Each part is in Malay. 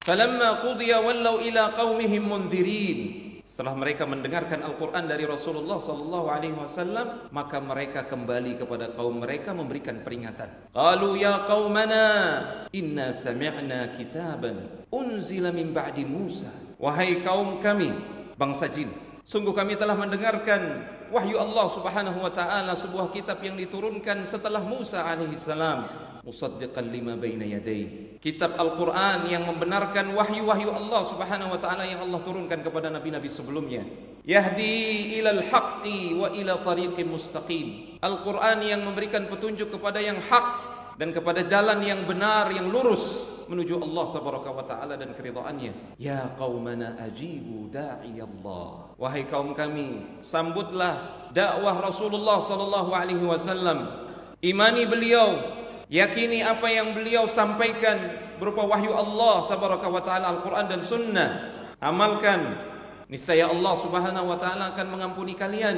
Falamma qudiya wallaw ila qaumihim munzirin. Setelah mereka mendengarkan Al-Quran dari Rasulullah SAW, maka mereka kembali kepada kaum mereka memberikan peringatan. Qalu ya qaumana inna sami'na kitaban unzila min ba'di Musa. Wahai kaum kami, bangsa jin, sungguh kami telah mendengarkan wahyu Allah Subhanahu wa taala, sebuah kitab yang diturunkan setelah Musa alaihi salam, musaddiqan lima baina yadayhi. Kitab Al-Quran yang membenarkan wahyu-wahyu Allah Subhanahu wa taala yang Allah turunkan kepada nabi-nabi sebelumnya. Yahdi ilal haqqi wa ila tariqin mustaqim. Al-Quran yang memberikan petunjuk kepada yang hak dan kepada jalan yang benar, yang lurus menuju Allah tabaraka wa taala dan keridhaannya. Ya qaumana ajibu da'i Allah. Wahai kaum kami, sambutlah dakwah Rasulullah sallallahu alaihi wasallam. Imani beliau, yakini apa yang beliau sampaikan berupa wahyu Allah tabaraka wa taala, Al-Quran dan Sunnah. Amalkan, niscaya Allah Subhanahu wa taala akan mengampuni kalian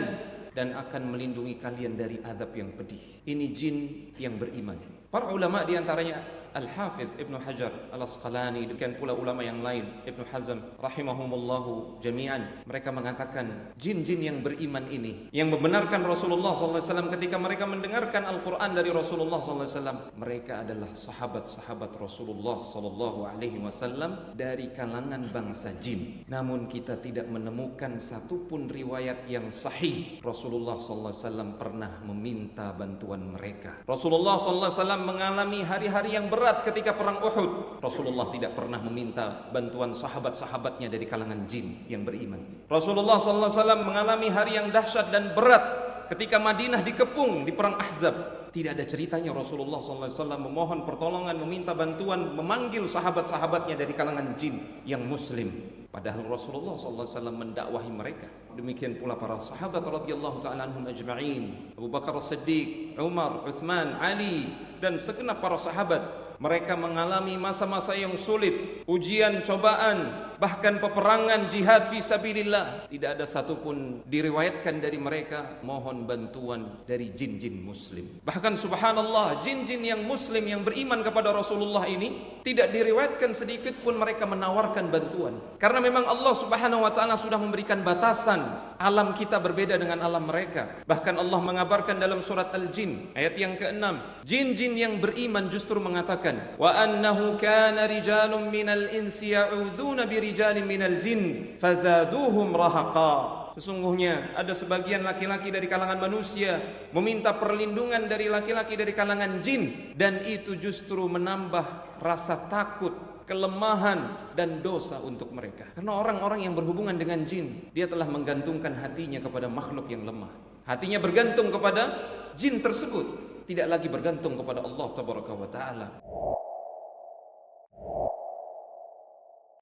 dan akan melindungi kalian dari azab yang pedih. Ini jin yang beriman. Para ulama diantaranya Al-Hafidh Ibnu Hajar Al-Asqalani, demikian pula ulama yang lain, Ibnu Hazm rahimahumullahu jami'an, mereka mengatakan jin-jin yang beriman ini, yang membenarkan Rasulullah SAW ketika mereka mendengarkan Al-Quran dari Rasulullah SAW, mereka adalah sahabat-sahabat Rasulullah SAW dari kalangan bangsa jin. Namun kita tidak menemukan satupun riwayat yang sahih Rasulullah SAW pernah meminta bantuan mereka. Rasulullah SAW mengalami hari-hari yang berat ketika perang Uhud. Rasulullah tidak pernah meminta bantuan sahabat-sahabatnya dari kalangan jin yang beriman. Rasulullah SAW mengalami hari yang dahsyat dan berat ketika Madinah dikepung di perang Ahzab. Tidak ada ceritanya Rasulullah SAW memohon pertolongan, meminta bantuan, memanggil sahabat-sahabatnya dari kalangan jin yang muslim. Padahal Rasulullah SAW mendakwahi mereka. Demikian pula para sahabat radhiyallahu ta'ala anhum ajma'in, Abu Bakar As-Siddiq, Umar, Uthman, Ali, dan segenap para sahabat. Mereka mengalami masa-masa yang sulit, ujian, cobaan, bahkan peperangan, jihad fi sabilillah. Tidak ada satupun diriwayatkan dari mereka mohon bantuan dari jin-jin muslim. Bahkan subhanallah, jin-jin yang muslim yang beriman kepada Rasulullah ini tidak diriwayatkan sedikit pun mereka menawarkan bantuan. Karena memang Allah Subhanahu wa taala sudah memberikan batasan. Alam kita berbeda dengan alam mereka. Bahkan Allah mengabarkan dalam surat Al-Jin ayat yang ke-6, jin-jin yang beriman justru mengatakan, wa annahu kana rijalun minal insi ya'udzuna birijalin minal jin fazaduhum rahaqa. Sesungguhnya ada sebagian laki-laki dari kalangan manusia meminta perlindungan dari laki-laki dari kalangan jin, dan itu justru menambah rasa takut, kelemahan dan dosa untuk mereka. Karena orang-orang yang berhubungan dengan jin, dia telah menggantungkan hatinya kepada makhluk yang lemah. Hatinya bergantung kepada jin tersebut, tidak lagi bergantung kepada Allah tabaraka wa taala.